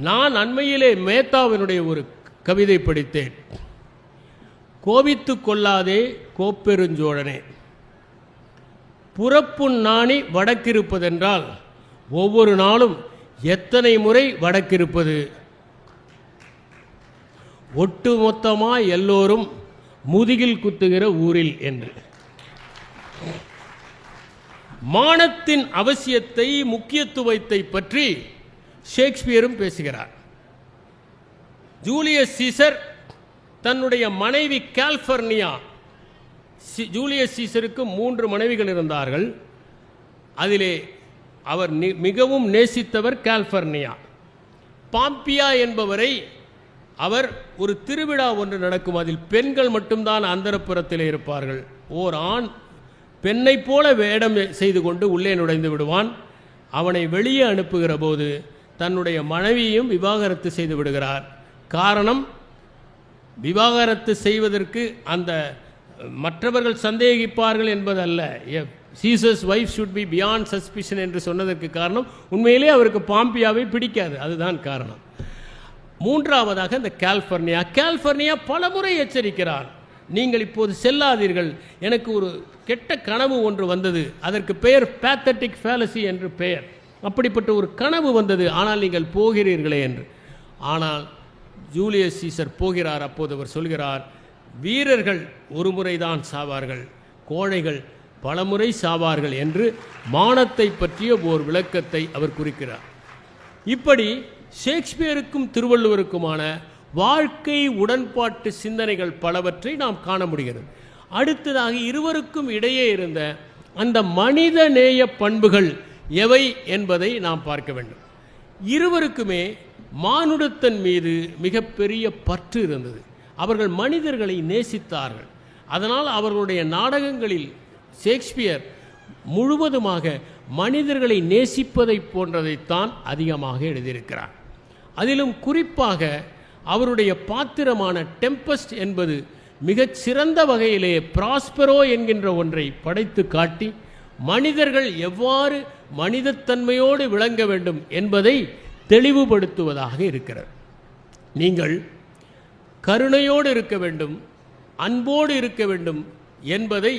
நான் அண்மையிலே மேத்தாவினுடைய ஒரு கவிதை படித்தேன். கோபித்து கொள்ளாதே கோப்பெருஞ்சோழனே, புறப்புண் நாணி வடக்கிருப்பதென்றால் ஒவ்வொரு நாளும் எத்தனை முறை வடக்கிருப்பது? ஒட்டுமொத்தமாய் எல்லோரும் முதுகில் குத்துகிற ஊரில் என்று. மானத்தின் அவசியத்தை, முக்கியத்துவத்தை பற்றி ஷேக்ஸ்பியரும் பேசுகிறார். ஜூலியஸ் சீசர் தன்னுடைய மனைவி காலிஃபர்னியா, ஜூலியஸ் சீசருக்கு 3 மனைவிகள் இருந்தார்கள். அதிலே அவர் மிகவும் நேசித்தவர் காலிஃபர்னியா. பாம்பியா என்பவரை அவர் ஒரு திருவிழா ஒன்று நடக்கும், அதில் பெண்கள் மட்டும்தான் அந்தரப்புறத்தில் இருப்பார்கள். ஓர் ஆண் பெண்ணை போல வேடம் செய்து கொண்டு உள்ளே நுழைந்து விடுவான். அவனை வெளியே அனுப்புகிற போது தன்னுடைய மனைவியையும் விவாகரத்து செய்து விடுகிறார். காரணம், விவாகரத்து செய்வதற்கு அந்த மற்றவர்கள் சந்தேகிப்பார்கள் என்பதல்ல. Scissors wife should be beyond suspicion என்று சொன்னதற்கு காரணம், உண்மையிலே அவருக்கு பாம்பியாவை பிடிக்காது, அதுதான் காரணம். மூன்றாவதாக இந்த காலிஃபர்னியா பலமுறை எச்சரிக்கிறார், நீங்கள் இப்போது செல்லாதீர்கள், எனக்கு ஒரு கெட்ட கனவு ஒன்று வந்தது, அதற்கு பெயர் பேத்தட்டிக் ஃபேலசி என்று பெயர். அப்படிப்பட்ட ஒரு கனவு வந்தது, ஆனால் நீங்கள் போகிறீர்களே என்று. ஆனால் ஜூலியஸ் சீசர் போகிறார். அப்போது அவர் சொல்கிறார், வீரர்கள் ஒரு முறைதான் சாவார்கள், கோழைகள் பலமுறை சாவார்கள் என்று மானத்தை பற்றிய ஓர் விளக்கத்தை அவர் குறிக்கிறார். இப்படி ஷேக்ஸ்பியருக்கும் திருவள்ளுவருக்குமான வாழ்க்கை உடன்பாட்டு சிந்தனைகள் பலவற்றை நாம் காண முடிகிறது. அடுத்ததாக இருவருக்கும் இடையே இருந்த அந்த மனித நேய பண்புகள் எவை என்பதை நாம் பார்க்க வேண்டும். இருவருக்குமே மானுடத்தின் மீது மிகப்பெரிய பற்று இருந்தது. அவர்கள் மனிதர்களை நேசித்தார்கள். அதனால் அவர்களுடைய நாடகங்களில் ஷேக்ஸ்பியர் முழுவதுமாக மனிதர்களை நேசிப்பதை போன்றதைத்தான் அதிகமாக எழுதியிருக்கிறார். அதிலும் குறிப்பாக அவருடைய பாத்திரமான டெம்பஸ்ட் என்பது மிகச் சிறந்த வகையிலே பிராஸ்பெரோ என்கின்ற ஒன்றை படைத்து காட்டி மனிதர்கள் எவ்வாறு மனிதத்தன்மையோடு விளங்க வேண்டும் என்பதை தெளிவுபடுத்துவதாக இருக்கிறது. நீங்கள் கருணையோடு இருக்க வேண்டும், அன்போடு இருக்க வேண்டும் என்பதை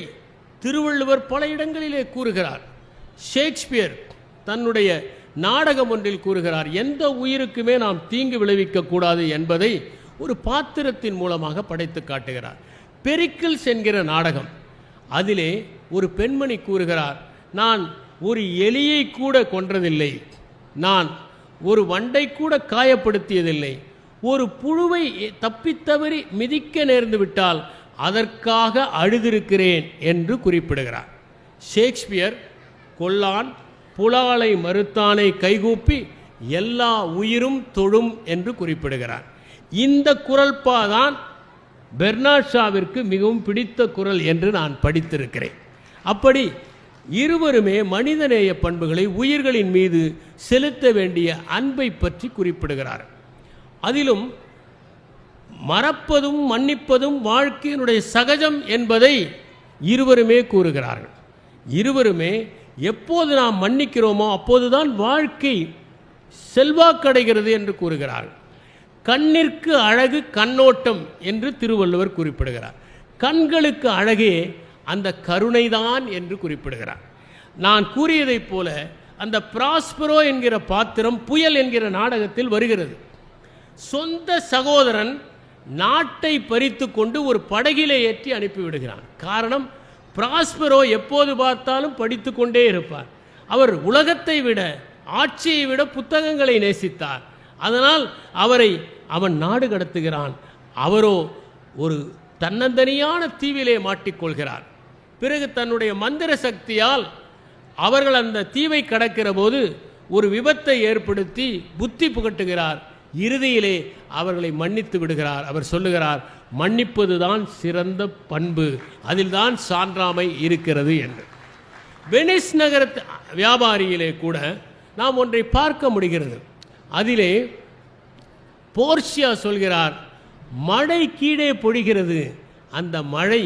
திருவள்ளுவர் பல இடங்களிலே கூறுகிறார். ஷேக்ஸ்பியர் தன்னுடைய நாடகம் ஒன்றில் கூறுகிறார், எந்த உயிருக்குமே நாம் தீங்கு விளைவிக்கக்கூடாது என்பதை ஒரு பாத்திரத்தின் மூலமாக படைத்து காட்டுகிறார். பெரிக்கிள்ஸ் என்கிற நாடகம், அதிலே ஒரு பெண்மணி கூறுகிறார், நான் ஒரு எலியை கூட கொன்றதில்லை, நான் ஒரு வண்டை கூட காயப்படுத்தியதில்லை, ஒரு புழுவை தப்பித்தவறி மிதிக்க நேர்ந்து விட்டால் அதற்காக அழுதிருக்கிறேன் என்று குறிப்பிடுகிறார். ஷேக்ஸ்பியர் கொல்லான் புலாலை மறுத்தானை கைகூப்பி எல்லா உயிரும் தொழும் என்று குறிப்பிடுகிறார். இந்த குரல்பாதான் பெர்னார்ட் ஷாவிற்கு மிகவும் பிடித்த குரல் என்று நான் படித்திருக்கிறேன். அப்படி இருவருமே மனிதநேய பண்புகளை, உயிர்களின் மீது செலுத்த வேண்டிய அன்பை பற்றி குறிப்பிடுகிறார். அதிலும் மறப்பதும் மன்னிப்பதும் வாழ்க்கையினுடைய சகஜம் என்பதை இருவருமே கூறுகிறார்கள். இருவருமே எப்போது நாம் மன்னிக்கிறோமோ அப்போதுதான் வாழ்க்கை செல்வாக்கடைகிறது என்று கூறுகிறார்கள். கண்ணிற்கு அழகு கண்ணோட்டம் என்று திருவள்ளுவர் குறிப்பிடுகிறார். கண்களுக்கு அழகே அந்த கருணைதான் என்று குறிப்பிடுகிறார். நான் கூறியதைப் போல அந்த பிராஸ்பெரோ என்கிற பாத்திரம் புயல் என்கிற நாடகத்தில் வருகிறது. சொந்த சகோதரன் நாட்டை பறித்து கொண்டு ஒரு படகிலே ஏற்றி அனுப்பிவிடுகிறான். காரணம், பிராஸ்பெரோ எப்போது பார்த்தாலும் படித்து கொண்டே இருப்பார். அவர் உலகத்தை விட, ஆட்சியை விட புத்தகங்களை நேசித்தார். அதனால் அவரை அவன் நாடு கடத்துகிறான். அவரோ ஒரு தன்னந்தனியான தீவிலே மாட்டிக்கொள்கிறார். பிறகு தன்னுடைய மந்திர சக்தியால் அவர்கள் அந்த தீவை கடக்கிற போது ஒரு விபத்தை ஏற்படுத்தி புத்தி புகட்டுகிறார். இறுதியிலே அவர்களை மன்னித்து விடுகிறார். அவர் சொல்லுகிறார், மன்னிப்பதுதான் சிறந்த பண்பு, அதில்தான் சான்றாமை இருக்கிறது என்று. வெனிஸ் நகர வியாபாரியிலே கூட நாம் ஒன்றை பார்க்க முடிகிறது. அதிலே போர்ஷியா சொல்கிறார், மழை கீழே பொழிகிறது, அந்த மழை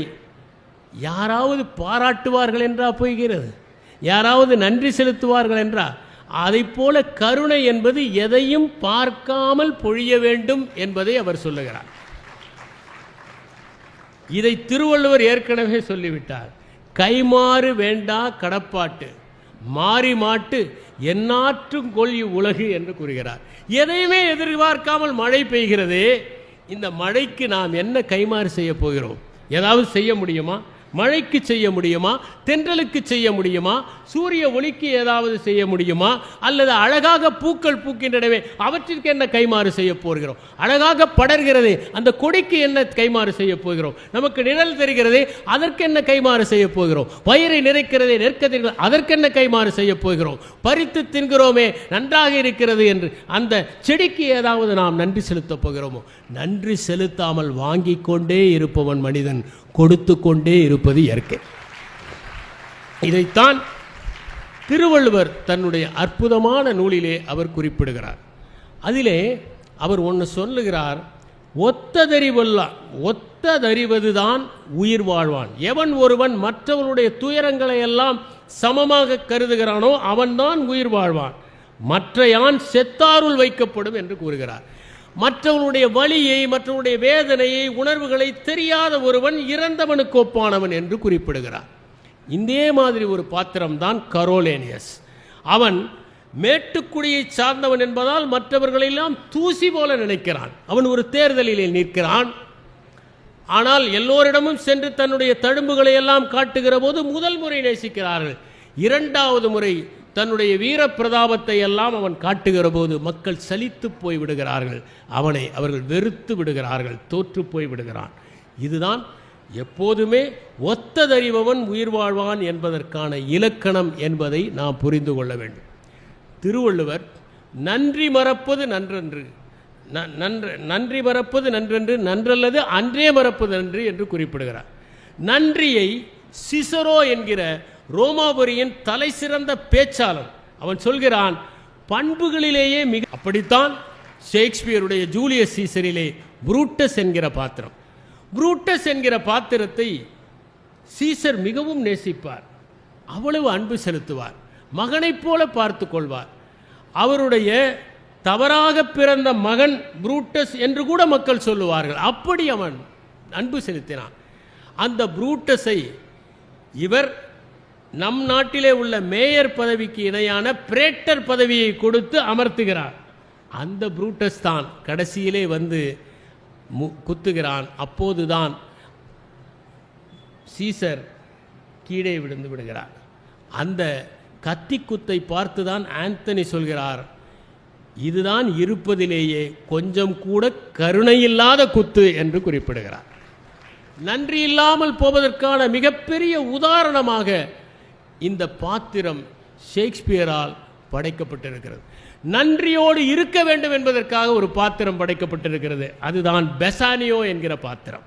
யாராவது பாராட்டுவார்கள் என்றா பொய்கிறது, யாராவது நன்றி செலுத்துவார்கள் என்றா? அதைப்போல கருணை என்பது எதையும் பார்க்காமல் பொழிய வேண்டும் என்பதை அவர் சொல்லுகிறார். இதை திருவள்ளுவர் ஏற்கனவே சொல்லிவிட்டார். கைமாறு வேண்டா கடப்பாட்டு மாறி மாட்டு எந்நாற்றும் கொள் உலகு என்று கூறுகிறார். எதையுமே எதிர்பார்க்காமல் மழை பெய்கிறது. இந்த மழைக்கு நாம் என்ன கைமாறு செய்ய போகிறோம்? ஏதாவது செய்ய முடியுமா? மழைக்கு செய்ய முடியுமா? தென்றலுக்கு செய்ய முடியுமா? சூரிய ஒளிக்கு ஏதாவது செய்ய முடியுமா? அல்லது அழகாக பூக்கள் பூக்கின்றனவே அவற்றிற்கு என்ன கைமாறு செய்ய போகிறோம்? அழகாக படர்கிறதே அந்த கொடிக்கு என்ன கைமாறு செய்ய போகிறோம்? நமக்கு நிழல் தெரிகிறதே அதற்கு என்ன கைமாறு செய்ய போகிறோம்? வயிறை நிறைக்கிறதே நெற்கதிர்கள் அதற்கென்ன கைமாறு செய்ய போகிறோம்? பறித்து தின்கிறோமே நன்றாக இருக்கிறது என்று அந்த செடிக்கு ஏதாவது நாம் நன்றி செலுத்தப் போகிறோமோ? நன்றி செலுத்தாமல் வாங்கி கொண்டே இருப்பவன் மனிதன், கொடுத்து கொண்டே இருப்பது இயற்கை. இதைத்தான் திருவள்ளுவர் தன்னுடைய அற்புதமான நூலிலே அவர் குறிப்பிடுகிறார். அதிலே அவர் ஒன்று சொல்லுகிறார், ஒத்ததறிவதுதான் உயிர் வாழ்வான். எவன் ஒருவன் மற்றவனுடைய துயரங்களை எல்லாம் சமமாக கருதுகிறானோ அவன்தான் உயிர் வாழ்வான். மற்ற யான் செத்தாருள் வைக்கப்படும் என்று கூறுகிறார். மற்றவனுடைய வலியை மற்றவனுடைய வேதனையை உணர்வுகளை தெரியாத ஒருவன் இறந்தவனுக்கு ஒப்பானவன் என்று குறிப்பிடுகிறார். இதே மாதிரி ஒரு பாத்திரம்தான் கரோலேனியஸ். அவன் மேட்டுக்குடியை சார்ந்தவன் என்பதால் மற்றவர்களெல்லாம் தூசி போல நினைக்கிறான். அவன் ஒரு தேர்தலிலே நிற்கிறான். ஆனால் எல்லோரிடமும் சென்று தன்னுடைய தழும்புகளை எல்லாம் காட்டுகிற போது முதல் முறை நேசிக்கிறார்கள். இரண்டாவது முறை தன்னுடைய வீர பிரதாபத்தை எல்லாம் அவன் காட்டுகிற போது மக்கள் சலித்து போய் விடுகிறார்கள். அவனை அவர்கள் வெறுத்து விடுகிறார்கள், தோற்று போய் விடுகிறான். இதுதான் எப்போதுமே ஒத்ததறிபவன் உயிர் வாழ்வான் என்பதற்கான இலக்கணம் என்பதை நாம் புரிந்து கொள்ள வேண்டும். திருவள்ளுவர் நன்றி மறப்பது நன்றன்று, நன்றி மறப்பது நன்றன்று, நன்றல்லது அன்றே மறப்பது நன்று என்று குறிப்பிடுகிறார். நன்றியை சிசரோ என்கிற ரோமாபுரியின் தலை சிறந்த பேச்சாளர் அவன் சொல்கிறான், பண்புகளிலேயே மிக. அப்படித்தான் ஷேக்ஸ்பியருடைய ஜூலியஸ் சீசரிலே புரூட்டஸ் என்கிற பாத்திரம், புரூட்டஸ் என்கிற பாத்திரத்தை சீசர் மிகவும் நேசிப்பார், அவ்வளவு அன்பு செலுத்துவார், மகனைப் போல பார்த்து கொள்வார். அவருடைய தவறாக பிறந்த மகன் புரூட்டஸ் என்று கூட மக்கள் சொல்லுவார்கள். அப்படி அவன் அன்பு செலுத்தினான். அந்த புரூட்டஸை இவர் நம் நாட்டிலே உள்ள மேயர் பதவிக்கு இணையான பிரேட்டர் பதவியை கொடுத்து அமர்த்துகிறார். அந்த புரூட்டஸ் தான் கடைசியிலே வந்து குத்துகிறான். அப்போதுதான் சீசர் கீழே விழுந்து விடுகிறார். அந்த கத்தி குத்தை பார்த்துதான் ஆந்தனி சொல்கிறார், இதுதான் இருப்பதிலேயே கொஞ்சம் கூட கருணையில்லாத குத்து என்று குறிப்பிடுகிறார். நன்றி இல்லாமல் போவதற்கான மிகப்பெரிய உதாரணமாக இந்த பாத்திரம் ஷேக்ஸ்பியரால் படைக்கப்பட்டிருக்கிறது. நன்றியோடு இருக்க வேண்டும் என்பதற்காக ஒரு பாத்திரம் படைக்கப்பட்டிருக்கிறது. அதுதான் பெசானியோ என்கிற பாத்திரம்.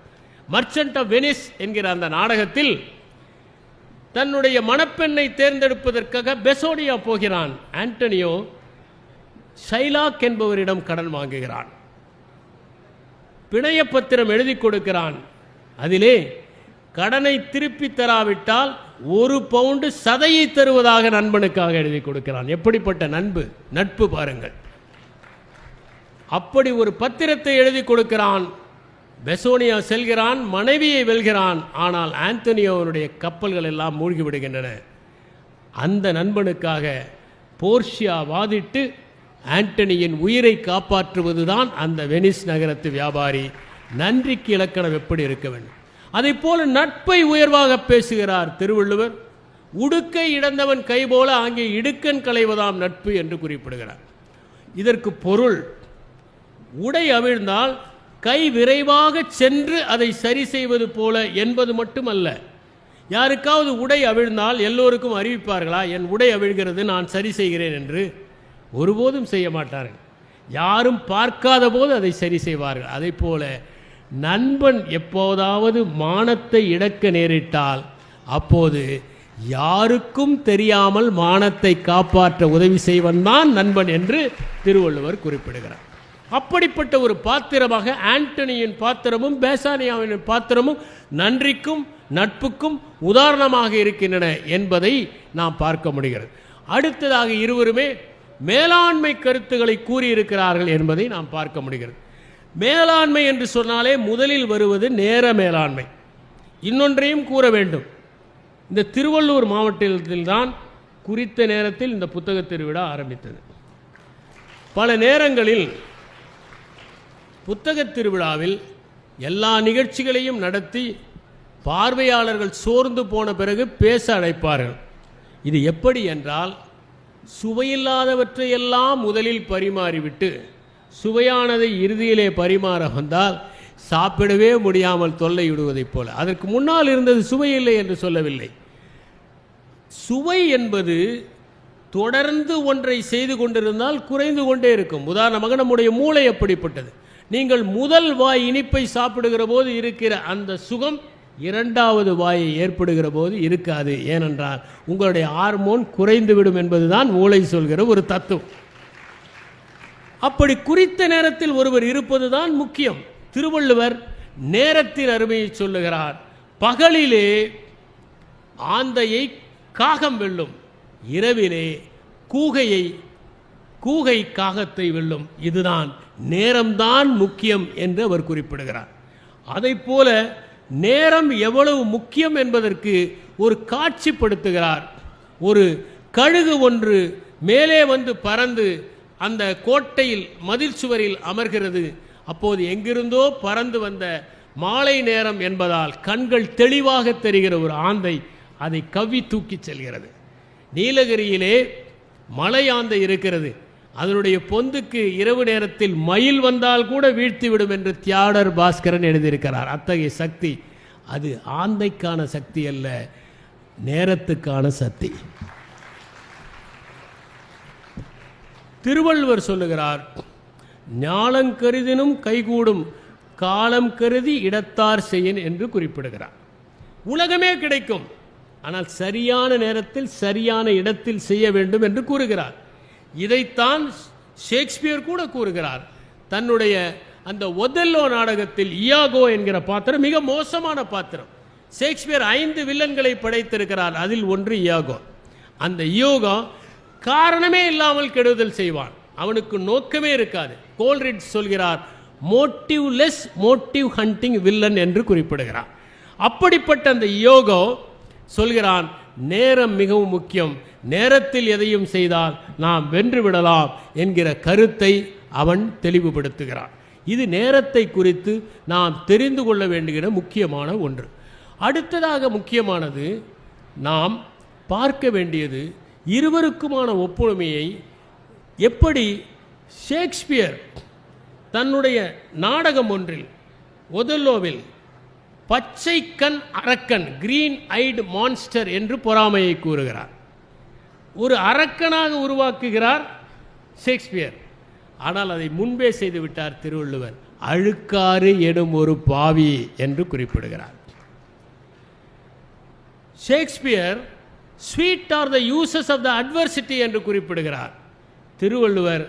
மர்ச்சன்ட் ஆஃப் வெனிஸ் என்கிற அந்த நாடகத்தில் தன்னுடைய மணப்பெண்ணை தேர்ந்தெடுப்பதற்காக பெசோனியா போகிறான். ஆண்டனியோ ஷைலாக் என்பவரிடம் கடன் வாங்குகிறான். பிணைய பத்திரம் எழுதி கொடுக்கிறான். அதிலே கடனை திருப்பி தராவிட்டால் 1 பவுண்டு சதையை தருவதாக நண்பனுக்காக எழுதி கொடுக்கிறான். எப்படிப்பட்ட நட்பு பாருங்கள். அப்படி ஒரு பத்திரத்தை எழுதி கொடுக்கிறான். பெசோனியா செல்கிறான், மனைவியை வெல்கிறான். ஆனால் ஆந்தனியோனுடைய கப்பல்கள் எல்லாம் மூழ்கி விடுகின்றன. அந்த நண்பனுக்காக போர்ஷியா வாதிட்டு ஆண்டனியின் உயிரை காப்பாற்றுவதுதான் அந்த வெனிஸ் நகரத்து வியாபாரி. நன்றிக்கு இலக்கணம் எப்படி இருக்க வேண்டும்? அதை போல நட்பை உயர்வாக பேசுகிறார் திருவள்ளுவர். உடுக்கை இழந்தவன் கை போல அங்கே இடுக்கன் களைவதாம் நட்பு என்று குறிப்பிடுகிறார். இதற்கு பொருள், உடை அவிழ்ந்தால் கை விரைவாக சென்று அதை சரி செய்வது போல என்பது மட்டுமல்ல. யாருக்காவது உடை அவிழ்ந்தால் எல்லோருக்கும் அறிவிப்பார்களா, என் உடை அவிழ்கிறது நான் சரி செய்கிறேன் என்று? ஒருபோதும் செய்ய மாட்டார்கள். யாரும் பார்க்காத போது அதை சரி செய்வார்கள். அதை போல நண்பன் எப்போதாவது மானத்தை இழக்க நேரிட்டால் அப்போது யாருக்கும் தெரியாமல் மானத்தை காப்பாற்ற உதவி செய்வன் தான் நண்பன் என்று திருவள்ளுவர் குறிப்பிடுகிறார். அப்படிப்பட்ட ஒரு பாத்திரமாக ஆண்டனியின் பாத்திரமும் பேசானியாவின் பாத்திரமும் நன்றிக்கும் நட்புக்கும் உதாரணமாக இருக்கின்றன என்பதை நாம் பார்க்க முடிகிறது. அடுத்ததாக இருவருமே மேலாண்மை கருத்துக்களை கூறியிருக்கிறார்கள் என்பதை நாம் பார்க்க முடிகிறது. மேலாண்மை என்று சொன்னாலே முதலில் வருவது நேர மேலாண்மை. இன்னொன்றையும் கூற வேண்டும். இந்த திருவள்ளூர் மாவட்டத்தில்தான் குறித்த நேரத்தில் இந்த புத்தக திருவிழா ஆரம்பித்தது. பல நேரங்களில் புத்தக திருவிழாவில் எல்லா நிகழ்ச்சிகளையும் நடத்தி பார்வையாளர்கள் சோர்ந்து போன பிறகு பேச அழைப்பார்கள். இது எப்படி என்றால், சுவையில்லாதவற்றையெல்லாம் முதலில் பரிமாறிவிட்டு சுவையானதை இறுதியிலே பரிமாற வந்தால் சாப்பிடவே முடியாமல் தொல்லையிடுவதைப் போல. அதற்கு முன்னால் இருந்தது சுவையில்லை என்று சொல்லவில்லை. சுவை என்பது தொடர்ந்து ஒன்றை செய்து கொண்டிருந்தால் குறைந்து கொண்டே இருக்கும். உதாரணமாக நம்முடைய மூளை அப்படிப்பட்டது. நீங்கள் முதல் வாய் இனிப்பை சாப்பிடுகிற போது இருக்கிற அந்த சுகம் இரண்டாவது வாயை ஏற்படுகிற போது இருக்காது. ஏனென்றால் உங்களுடைய ஹார்மோன் குறைந்துவிடும் என்பதுதான் மூளை சொல்கிற ஒரு தத்துவம். அப்படி குறித்த நேரத்தில் ஒருவர் இருப்பது தான் முக்கியம். திருவள்ளுவர் நேரத்தின் அருமையை சொல்லுகிறார். பகலிலே ஆந்தையை காகம் வெல்லும், இரவிலே கூகை காகத்தை வெல்லும். இதுதான் நேரம்தான் முக்கியம் என்று அவர் குறிப்பிடுகிறார். அதைப்போல நேரம் எவ்வளவு முக்கியம் என்பதற்கு ஒரு காட்சிப்படுத்துகிறார். ஒரு கழுகு ஒன்று மேலே வந்து பறந்து அந்த கோட்டையில் மதில் சுவரில் அமர்கிறது. அப்போது எங்கிருந்தோ பறந்து வந்த மாலை நேரம் என்பதால் கண்கள் தெளிவாக தெரிகிற ஒரு ஆந்தை அதை கவ்வி தூக்கி செல்கிறது. நீலகிரியிலே மலை ஆந்தை இருக்கிறது. அதனுடைய பொந்துக்கு இரவு நேரத்தில் மயில் வந்தால் கூட வீழ்த்திவிடும் என்று தியாடர் பாஸ்கரன் எழுதியிருக்கிறார். அத்தகைய சக்தி அது ஆந்தைக்கான சக்தி அல்ல, நேரத்துக்கான சக்தி. திருவள்ளுவர் சொல்லுகிறார், ஞாலங்கருதினும் கைகூடும் காலம் கருதி இடத்தார் செய்யின் என்று குறிப்பிடுகிறார். உலகமே கிடைக்கும், ஆனால் சரியான நேரத்தில் சரியான இடத்தில் செய்ய வேண்டும் என்று கூறுகிறார். இதைத்தான் ஷேக்ஸ்பியர் கூட கூறுகிறார். தன்னுடைய அந்த ஒதெல்லோ நாடகத்தில் இயாகோ என்கிற பாத்திரம் மிக மோசமான பாத்திரம். ஷேக்ஸ்பியர் 5 வில்லன்களை படைத்திருக்கிறார், அதில் ஒன்று இயாகோ. அந்த இயாகோ காரணமே இல்லாமல் கெடுதல் செய்வான், அவனுக்கு நோக்கமே இருக்காது. கோல்ரிட்ஜ் சொல்கிறார், மோட்டிவ்லெஸ் மோட்டிவ் ஹண்டிங் வில்லன் என்று குறிப்பிடுகிறார். அப்படிப்பட்ட அந்த இயாகோ சொல்கிறான், நேரம் மிகவும் முக்கியம், நேரத்தில் எதையும் செய்தால் நாம் வென்று விடலாம் என்கிற கருத்தை அவன் தெளிவுபடுத்துகிறான். இது நேரத்தை குறித்து நாம் தெரிந்து கொள்ள வேண்டுகிற முக்கியமான ஒன்று. அடுத்ததாக முக்கியமானது நாம் பார்க்க வேண்டியது இருவருக்குமான ஒப்புமையை. எப்படி ஷேக்ஸ்பியர் தன்னுடைய நாடகம் ஒன்றில் ஒதெல்லோவில் பச்சை கண் அரக்கன், கிரீன் ஐடு மான்ஸ்டர் என்று பொறாமையை கூறுகிறார். ஒரு அரக்கனாக உருவாக்குகிறார் ஷேக்ஸ்பியர். ஆனால் அதை முன்பே செய்து விட்டார் திருவள்ளுவர். அழுக்காறு எனும் ஒரு பாவி என்று குறிப்பிடுகிறார். Shakespeare sweet are the uses of the adversity என்று குறிப்பிடுகிறார். திருவள்ளுவர்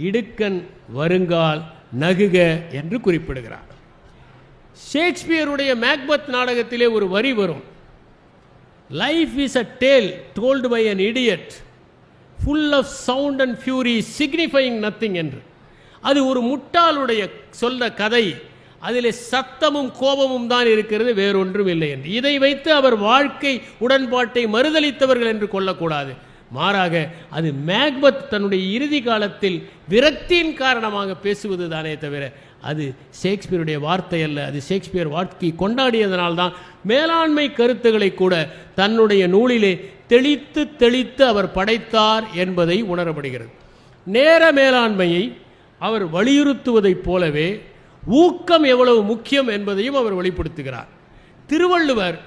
இடுக்கண் வருங்கால் நகுக என்று குறிப்பிடுகிறார். ஷேக்ஸ்பியருடைய மேக்பத் நாடகத்திலே ஒரு வரி வரும், life is a tale told by an idiot full of sound and fury signifying nothing என்று. அது ஒரு முட்டாளுடைய சொல்ல கதை, அதிலே சத்தமும் கோபமும் தான் இருக்கிறது, வேறொன்றும் இல்லை என்று. இதை வைத்து அவர் வாழ்க்கை உடன்பாட்டை மறுதளித்தவர்கள் என்று கொள்ளக்கூடாது. மாறாக அது மேக்பத் தன்னுடைய இறுதி காலத்தில் விரக்தியின் காரணமாக பேசுவது தானே தவிர அது ஷேக்ஸ்பியருடைய வார்த்தை அல்ல. அது ஷேக்ஸ்பியர் வாழ்க்கை கொண்டாடியதனால்தான் மேலாண்மை கருத்துக்களை கூட தன்னுடைய நூலிலே தெளித்து தெளித்து அவர் படைத்தார் என்பதை உணரப்படுகிறது. நேர மேலாண்மையை அவர் வலியுறுத்துவதைப் போலவே ஊக்கம் எவ்வளவு முக்கியம் என்பதையும் அவர் வெளிப்படுத்துகிறார். திருவள்ளுவர்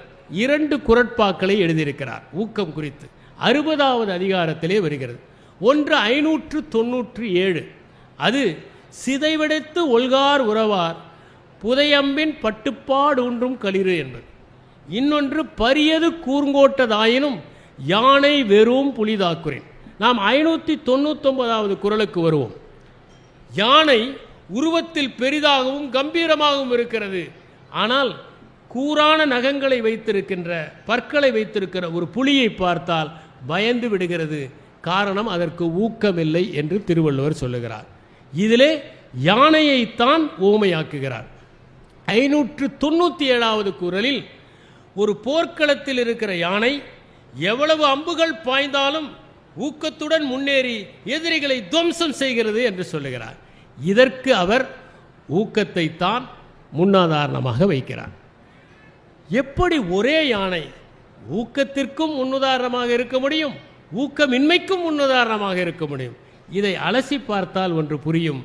2 குறட்பாக்களை எழுதியிருக்கிறார் ஊக்கம் குறித்து. 60வது அதிகாரத்திலே வருகிறது. ஒன்று 597, அது சிதைவெடுத்து ஒல்கார் உறவார் புதையம்பின் பட்டுப்பாடு ஒன்றும் களிறு என்பது. இன்னொன்று பரியது கூர்ங்கோட்டதாயினும் யானை வெறும் புலிதாக்குறேன். நாம் 599வது குறளுக்கு வருவோம். யானை உருவத்தில் பெரிதாகவும் கம்பீரமாகவும் இருக்கிறது, ஆனால் கூரான நகங்களை வைத்திருக்கின்ற பற்களை வைத்திருக்கிற ஒரு புலியை பார்த்தால் பயந்து விடுகிறது, காரணம் அதற்கு ஊக்கமில்லை என்று திருவள்ளுவர் சொல்லுகிறார். இதிலே யானையைத்தான் ஓமையாக்குகிறார். 597வது குறளில் ஒரு போர்க்களத்தில் இருக்கிற யானை எவ்வளவு அம்புகள் பாய்ந்தாலும் ஊக்கத்துடன் முன்னேறி எதிரிகளை துவம்சம் செய்கிறது என்று சொல்லுகிறார். இதற்கு அவர் ஊக்கத்தை தான் முன்னுதாரணமாக வைக்கிறார். எப்படி ஒரே யானை ஊக்கத்திற்கும் முன்னுதாரணமாக இருக்க முடியும், ஊக்கமின்மைக்கும் முன்னுதாரணமாக இருக்க முடியும்? இதை அலசி பார்த்தால் ஒன்று புரியும்.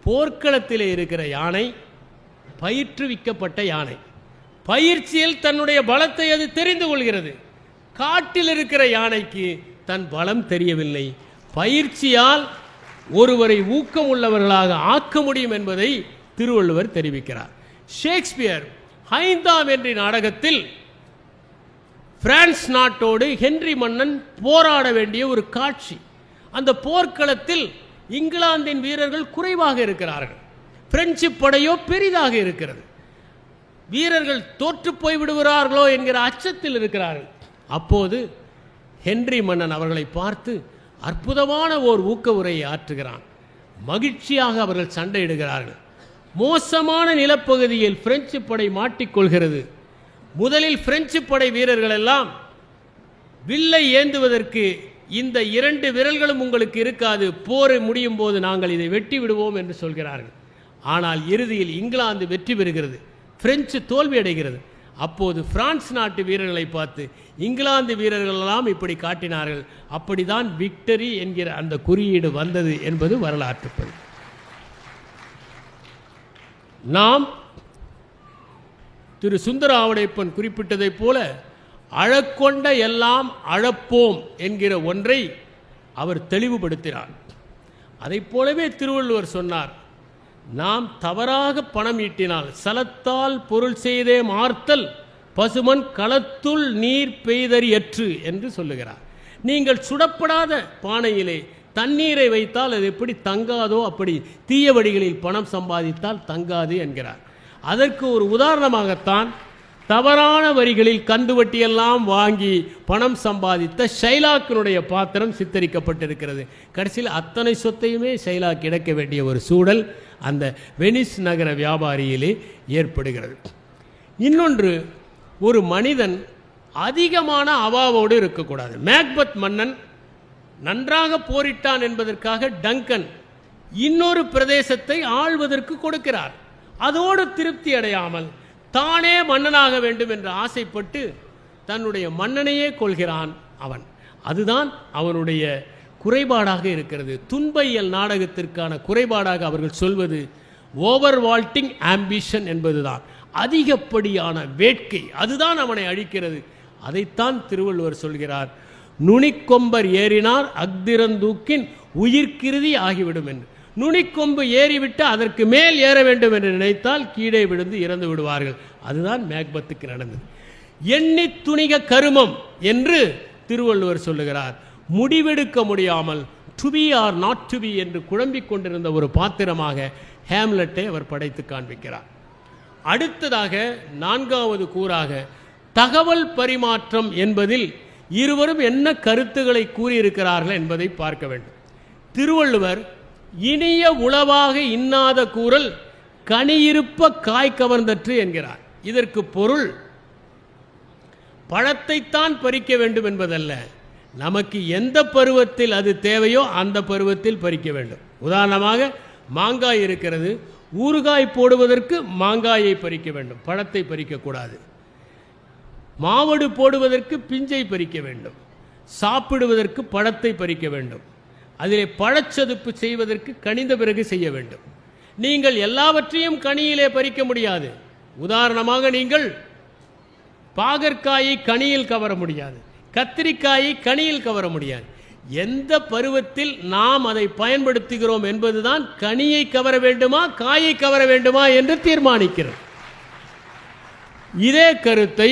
போர்க்களத்தில் இருக்கிற யானை பயிற்றுவிக்கப்பட்ட யானை. பயிற்சியில் தன்னுடைய பலத்தை அது தெரிந்து கொள்கிறது. காட்டில் இருக்கிற யானைக்கு தன் பலம் தெரியவில்லை. பயிற்சியால் ஒருவரை ஊக்கம் உள்ளவர்களாக ஆக்க முடியும் என்பதை திருவள்ளுவர் தெரிவிக்கிறார். ஷேக்ஸ்பியர் 5ஆம் ஹென்றி நாடகத்தில் பிரான்ஸ் நாட்டோடு ஹென்றி மன்னன் போராட வேண்டிய ஒரு காட்சி. அந்த போர்க்களத்தில் இங்கிலாந்தின் வீரர்கள் குறைவாக இருக்கிறார்கள், பிரெஞ்சு படையோ பெரிதாக இருக்கிறது. வீரர்கள் தோற்று போய் விடுகிறார்களோ என்கிற அச்சத்தில் இருக்கிறார்கள். அப்போது ஹென்றி மன்னன் அவர்களை பார்த்து அற்புதமான ஓர் ஊக்க உரையை ஆற்றுகிறான். மகிழ்ச்சியாக அவர்கள் சண்டையிடுகிறார்கள். மோசமான நிலப்பகுதியில் பிரெஞ்சு படை மாட்டிக்கொள்கிறது. முதலில் பிரெஞ்சு படை வீரர்கள் எல்லாம் வில்லை ஏந்துவதற்கு இந்த 2 விரல்களும் உங்களுக்கு இருக்காது, போர் முடியும் போது நாங்கள் இதை வெட்டி விடுவோம் என்று சொல்கிறார்கள். ஆனால் இறுதியில் இங்கிலாந்து வெற்றி பெறுகிறது, பிரெஞ்சு தோல்வி அடைகிறது. அப்போது பிரான்ஸ் நாட்டு வீரர்களை பார்த்து இங்கிலாந்து வீரர்கள் எல்லாம் இப்படி காட்டினார்கள். அப்படிதான் விக்டரி என்கிற அந்த குறியீடு வந்தது என்பது வரலாற்று பதிவு. நாம் திரு சுந்தர ஆவுடையப்பன் குறிப்பிட்டதைப் போல அழக்கொண்ட எல்லாம் அழப்போம் என்கிற ஒன்றை அவர் தெளிவுபடுத்தினார். அதைப் போலவே திருவள்ளுவர் சொன்னார், நாம் தவறாக பணம் ஈட்டினால் சலத்தால் பொருள் செய்தே மார்த்தல் பசுமன் களத்துள் நீர் பெய்தறியற்று என்று சொல்லுகிறார். நீங்கள் சுடப்படாத பானையிலே தண்ணீரை வைத்தால் அது எப்படி தங்காதோ அப்படி தீய வழிகளில் பணம் சம்பாதித்தால் தங்காது என்கிறார். அதற்கு ஒரு உதாரணமாகத்தான் தவறான வரிகளில் கந்துவட்டியெல்லாம் வாங்கி பணம் சம்பாதித்த ஷைலாக்கினுடைய பாத்திரம் சித்தரிக்கப்பட்டிருக்கிறது. கடைசியில் அத்தனை சொத்தையுமே ஷைலாக் இழக்க வேண்டிய ஒரு சூழல் அந்த வெனிஸ் நகர வியாபாரியிலே ஏற்படுகிறது. இன்னொன்று, ஒரு மனிதன் அதிகமான அவாவோடு இருக்கக்கூடாது. மேக்பத் மன்னன் நன்றாக போரிட்டான் என்பதற்காக டங்கன் இன்னொரு பிரதேசத்தை ஆள்வதற்கு கொடுக்கிறார். அதோடு திருப்தி அடையாமல் தானே மன்னனாக வேண்டும் என்று ஆசைப்பட்டு தன்னுடைய மன்னனையே கொள்கிறான் அவன். அதுதான் அவனுடைய குறைபாடாக இருக்கிறது. துன்பையல் நாடகத்திற்கான குறைபாடாக அவர்கள் சொல்வது ஓவர் வால்ட்டிங் ஆம்பிஷன் என்பதுதான். அதிகப்படியான வேட்கை, அதுதான் அவனை அழிக்கிறது. அதைத்தான் திருவள்ளுவர் சொல்கிறார், நுனிக்கொம்பர் ஏறினார் அக்திரந்தூக்கின் உயிர்கிருதி ஆகிவிடும் என்று. நுனிக்கொம்பு ஏறிவிட்டு அதற்கு மேல் ஏற வேண்டும் என்று நினைத்தால் கீழே விழுந்து இறந்து விடுவார்கள். அதுதான் மேக்பத்துக்கு நடந்தது. எண்ணி துணிக கருமம் என்று திருவள்ளுவர் சொல்லுகிறார். முடிவெடுக்க முடியாமல் to be or not to be என்று குழம்பிக் கொண்டிருந்த ஒரு பாத்திரமாக ஹேம்லெட்டை அவர் படைத்து காண்பிக்கிறார். அடுத்ததாக 4வது கூறாக தகவல் பரிமாற்றம் என்பதில் இருவரும் என்ன கருத்துக்களை கூறியிருக்கிறார்கள் என்பதை பார்க்க வேண்டும். திருவள்ளுவர் இனிய உளவாக இன்னாத கூறல் கனியிருப்ப காய் கவர்ந்தற்று என்கிறார். இதற்கு பொருள் பழத்தைத்தான் பறிக்க வேண்டும் என்பதல்ல, நமக்கு எந்த பருவத்தில் அது தேவையோ அந்த பருவத்தில் பறிக்க வேண்டும். உதாரணமாக மாங்காய் இருக்கிறது, ஊறுகாய் போடுவதற்கு மாங்காயை பறிக்க வேண்டும், பழத்தை பறிக்கக்கூடாது. மாவடு போடுவதற்கு பிஞ்சை பறிக்க வேண்டும், சாப்பிடுவதற்கு பழத்தை பறிக்க வேண்டும். அதிலே பழச்சதுப்பு செய்வதற்கு கனிந்த பிறகு செய்ய வேண்டும். நீங்கள் எல்லாவற்றையும் கனியிலே பறிக்க முடியாது. உதாரணமாக நீங்கள் பாகற்காயை கனியில் கவர முடியாது, கத்திரிக்காயை கனியில் கவர முடியாது. எந்த பருவத்தில் நாம் அதை பயன்படுத்துகிறோம் என்பதுதான் கனியை கவர வேண்டுமா காயை கவர வேண்டுமா என்று தீர்மானிக்கிறது. இதே கருத்தை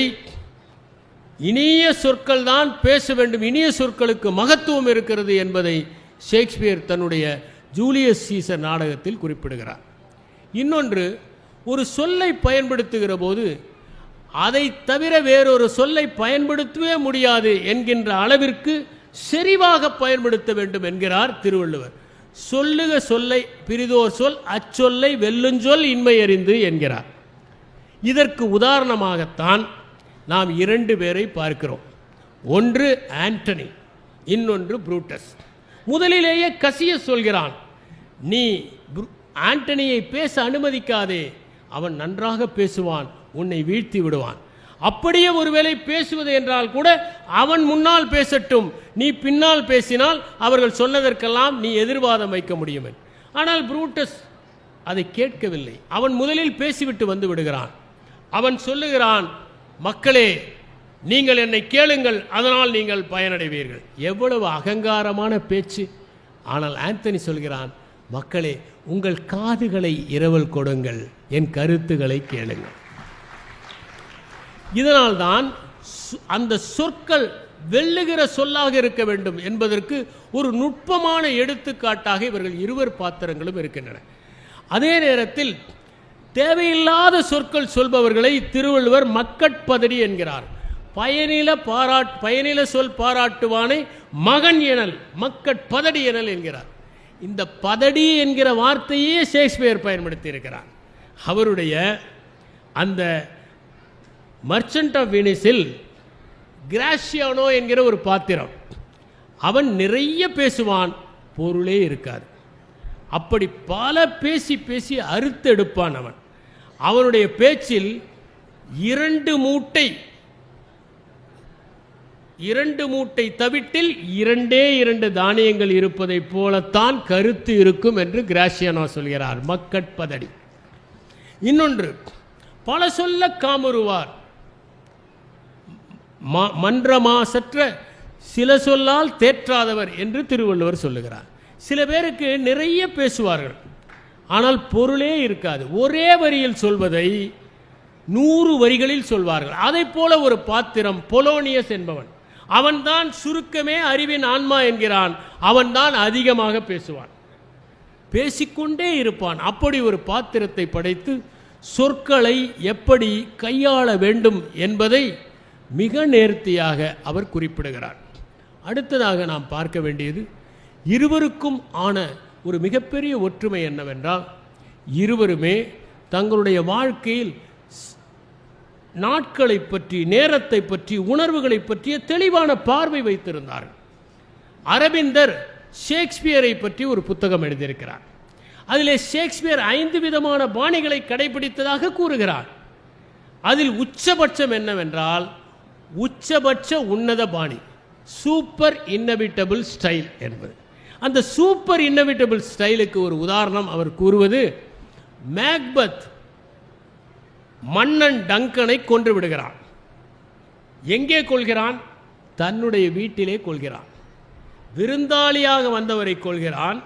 இனிய சொற்கள் தான் பேச வேண்டும், இனிய சொற்களுக்கு மகத்துவம் இருக்கிறது என்பதை ஷேக்ஸ்பியர் தன்னுடைய ஜூலியஸ் சீசர் நாடகத்தில் குறிப்பிடுகிறார். இன்னொன்று, ஒரு சொல்லை பயன்படுத்துகிற போது அதை தவிர வேறொரு சொல்லை பயன்படுத்தவே முடியாது என்கின்ற அளவிற்கு செறிவாக பயன்படுத்த வேண்டும் என்கிறார் திருவள்ளுவர். சொல்லுக சொல்லை பிரிதோர் சொல் அச்சொல்லை வெல்லுஞ்சொல் இன்மை அறிந்து என்கிறார். இதற்கு உதாரணமாகத்தான் நாம் 2 பேரை பார்க்கிறோம். ஒன்று ஆண்டனி, இன்னொன்று புரூட்டஸ். முதலிலேயே கசிய சொல்கிறான், நீ ஆண்டனியை பேச அனுமதிக்காதே, அவன் நன்றாக பேசுவான், உன்னை வீழ்த்தி விடுவான். அப்படியே ஒருவேளை பேசுவது என்றால் கூட அவன் முன்னால் பேசட்டும், நீ பின்னால் பேசினால் அவர்கள் சொன்னதற்கெல்லாம் நீ எதிர்வாதம் வைக்க முடியும். ஆனால் புரூட்டஸ் அதை கேட்கவில்லை. அவன் முதலில் பேசிவிட்டு வந்து விடுகிறான். அவன் சொல்லுகிறான், மக்களே நீங்கள் என்னை கேளுங்கள், அதனால் நீங்கள் பயனடைவீர்கள். எவ்வளவு அகங்காரமான பேச்சு! ஆனால் ஆண்டனி சொல்கிறான், மக்களே உங்கள் காதுகளை இரவல் கொடுங்கள், என் கருத்துக்களை கேளுங்கள். இதனால்தான் அந்த சொற்கள் வெல்லுகிற சொல்லாக இருக்க வேண்டும் என்பதற்கு ஒரு நுட்பமான எடுத்துக்காட்டாக இவர்கள் இருவர் பாத்திரங்களும் இருக்கின்றன. அதே நேரத்தில் தேவையில்லாத சொற்கள் சொல்பவர்களை திருவள்ளுவர் மக்கட்பதடி என்கிறார். பயனில சொல் பாராட்டுவானை மகன் எனல் மக்கட்பதடி எனல் என்கிறார். இந்த பதடி என்கிற வார்த்தையே ஷேக்ஸ்பியர் பயன்படுத்தி இருக்கிறார். அவருடைய அந்த மர்ச்சன்ட் ஆஃப் வெனிஸில் கிராஷியானோ என்கிற ஒரு பாத்திரம், அவன் நிறைய பேசுவான், பொருளே இருக்காது. அப்படி பல பேசி பேசி அறுத்தெடுப்பான். அவனுடைய பேச்சில் 2 மூட்டை தவிட்டில் 2 தானியங்கள் இருப்பதைப் போலத்தான் கருத்து இருக்கும் என்று கிராஷியானோ சொல்கிறார். மக்கட்பதடி. இன்னொன்று, பல சொல்ல காமுறுவார், மன்றமாசற்ற சில சொல்லால் தேற்றாதவர் என்று திருவள்ளுவர் சொல்லுகிறார். சில பேருக்கு நிறைய பேசுவார்கள், ஆனால் பொருளே இருக்காது. ஒரே வரியில் சொல்வதை 100 வரிகளில் சொல்வார்கள். அதை போல ஒரு பாத்திரம் பொலோனியஸ் என்பவன். அவன்தான் சுருக்கமே அறிவின் ஆன்மா என்கிறான். அவன்தான் அதிகமாக பேசுவான், பேசிக்கொண்டே இருப்பான். அப்படி ஒரு பாத்திரத்தை படைத்து சொற்களை எப்படி கையாள வேண்டும் என்பதை மிக நேர்த்தியாக அவர் குறிப்பிடுகிறார். அடுத்ததாக நாம் பார்க்க வேண்டியது இருவருக்கும் ஆன ஒரு மிகப்பெரிய ஒற்றுமை என்னவென்றால், இருவருமே தங்களுடைய வாழ்க்கையில் நாட்களை பற்றி, நேரத்தை பற்றி, உணர்வுகளை பற்றிய தெளிவான பார்வை வைத்திருந்தார்கள். அரவிந்தர் ஷேக்ஸ்பியரை பற்றி ஒரு புத்தகம் எழுதியிருக்கிறார். அதிலே ஷேக்ஸ்பியர் 5 விதமான பாணிகளை கடைபிடித்ததாக கூறுகிறார். அதில் உச்சபட்சம் என்னவென்றால் உச்சபட்ச உன்னத பாணி, சூப்பர் இன்னவிட்டபிள் ஸ்டைல் என்பது. அந்த சூப்பர் இன்னவிட்டபிள் ஸ்டைலுக்கு ஒரு உதாரணம் அவர் கூறுவது, மேக்பத் மன்னன் டங்கனை கொன்று விடுகிறான். எங்கே கொள்கிறான்? தன்னுடைய வீட்டிலே கொள்கிறான். விருந்தாளியாக வந்தவரை கொள்கிறான்,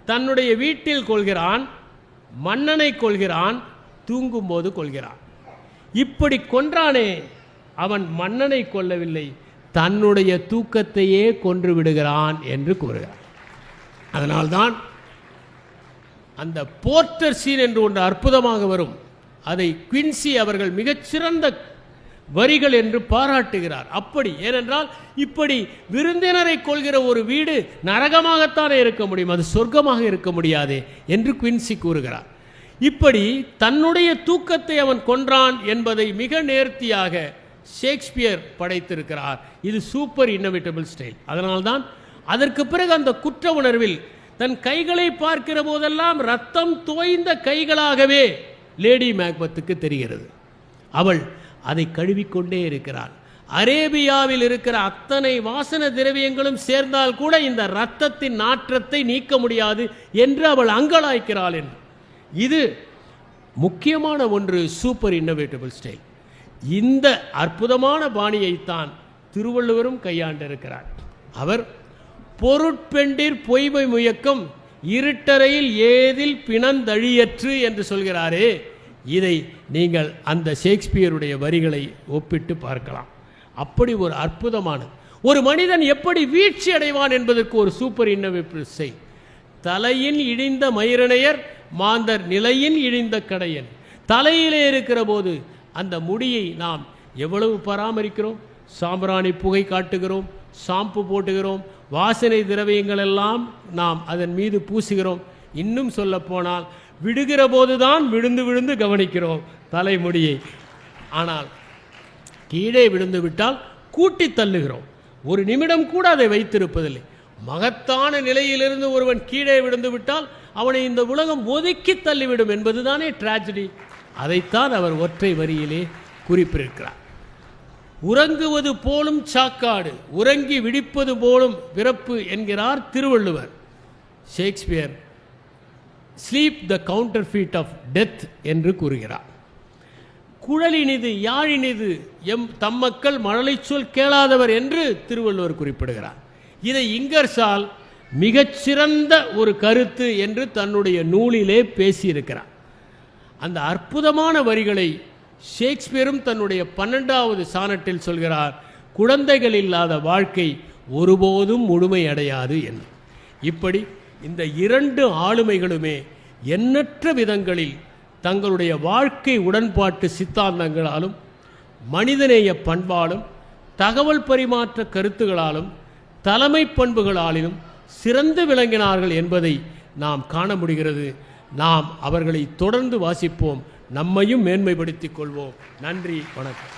தன்னுடைய வீட்டில் கொள்கிறான், மன்னனை கொள்கிறான், தூங்கும்போது கொள்கிறான். இப்படி கொன்றானே, அவன் மன்னனை கொல்லவில்லை, தன்னுடைய தூக்கத்தையே கொன்று விடுகிறான் என்று கூறுகிறார். அதனால்தான் அந்த போர்ட்டர் சீன் என்று ஒன்று அற்புதமாக வரும். அதை குவின்சி அவர்கள் மிகச்சிறந்த வரிகள் என்று பாராட்டுகிறார். அப்படி ஏனென்றால் இப்படி விருந்தினரை கொள்கிற ஒரு வீடு நரகமாகத்தானே இருக்க முடியும், அது சொர்க்கமாக இருக்க முடியாதே என்று குவின்சி கூறுகிறார். இப்படி தன்னுடைய தூக்கத்தை அவன் கொன்றான் என்பதை மிக நேர்த்தியாக ஷேக்ஸ்பியர் படைத்திருக்கிறார். இது சூப்பர் இன்னவிட்டபிள் ஸ்டைல். அதனால்தான் அதற்கு பிறகு அந்த குற்ற உணர்வில் தன் கைகளை பார்க்கிற போதெல்லாம் ரத்தம் தோய்ந்த கைகளாகவே லேடி மேக்பத்துக்கு தெரிகிறது. அவள் அதை கழுவிக்கொண்டே இருக்கிறாள். அரேபியாவில் இருக்கிற அத்தனை வாசன திரவியங்களும் சேர்ந்தால் கூட இந்த இரத்தத்தின் நாற்றத்தை நீக்க முடியாது என்று அவள் அங்கலாய்க்கிறாள் என்று. இது முக்கியமான ஒன்று, சூப்பர் இன்னோவேட்டிவ் ஸ்டைல். இந்த அற்புதமான பாணியைத்தான் திருவள்ளுவரும் கையாண்டிருக்கிறார். அவர் பொருட்பெண்டிர் பொய்மை முயக்கம் இருட்டறையில் ஏதில் பிணந்தழியற்று என்று சொல்கிறாரே, இதை நீங்கள் அந்த ஷேக்ஸ்பியருடைய வரிகளை ஒப்பிட்டு பார்க்கலாம். அப்படி ஒரு அற்புதமான ஒரு மனிதன் எப்படி வீழ்ச்சி அடைவான் என்பதற்கு ஒரு சூப்பர் இன்னோவேட்டிவ் ஸ்டைல். தலையின் இழிந்த மயிரணையர் மாந்தர் நிலையின் இழிந்த கடையன். தலையிலே இருக்கிற போது அந்த முடியை நாம் எவ்வளவு பராமரிக்கிறோம், சாம்பிராணி புகை காட்டுகிறோம், ஷாம்பு போட்டுகிறோம், வாசனை திரவியங்கள் எல்லாம் நாம் அதன் மீது பூசுகிறோம். இன்னும் சொல்லப்போனால் விடுகிற போதுதான் விழுந்து விழுந்து கவனிக்கிறோம் தலைமுடியை. ஆனால் கீழே விழுந்து விட்டால் கூட்டி தள்ளுகிறோம். ஒரு நிமிடம் கூட அதை வைத்திருப்பதில்லை. மகத்தான நிலையிலிருந்து ஒருவன் கீழே விழுந்து விட்டால் அவனை இந்த உலகம் ஒதுக்கி தள்ளிவிடும் என்பதுதானே டிராஜடி. அதைத்தான் அவர் ஒற்றை வரியிலே குறிப்பிட்டிருக்கிறார். உறங்குவது போலும் சாக்காடு, உறங்கி விடிப்பது போலும் பிறப்பு என்கிறார் Thiruvalluvar. Shakespeare sleep the counterfeit of death என்று கூறுகிறார். குழலினிது யாழினிது தம் மக்கள் மழலை சொல் கேளாதவர் என்று திருவள்ளுவர் குறிப்பிடுகிறார். இதை இங்கர்சால் மிகச்சிறந்த ஒரு கருத்து என்று தன்னுடைய நூலிலே பேசியிருக்கிறார். அந்த அற்புதமான வரிகளை ஷேக்ஸ்பியரும் தன்னுடைய 12வது சானட்டில் சொல்கிறார். குழந்தைகள் இல்லாத வாழ்க்கை ஒருபோதும் முழுமையடையாது என்று. இப்படி இந்த 2 ஆளுமைகளுமே எண்ணற்ற விதங்களில் தங்களுடைய வாழ்க்கை உடன்பாட்டு சித்தாந்தங்களாலும் மனிதநேய பண்பாலும் தகவல் பரிமாற்ற கருத்துகளாலும் தலைமை பண்புகளாலும் சிறந்து விளங்கினார்கள் என்பதை நாம் காண முடிகிறது. நாம் அவர்களை தொடர்ந்து வாசிப்போம், நம்மையும் மேன்மைப்படுத்திக் கொள்வோம். நன்றி, வணக்கம்.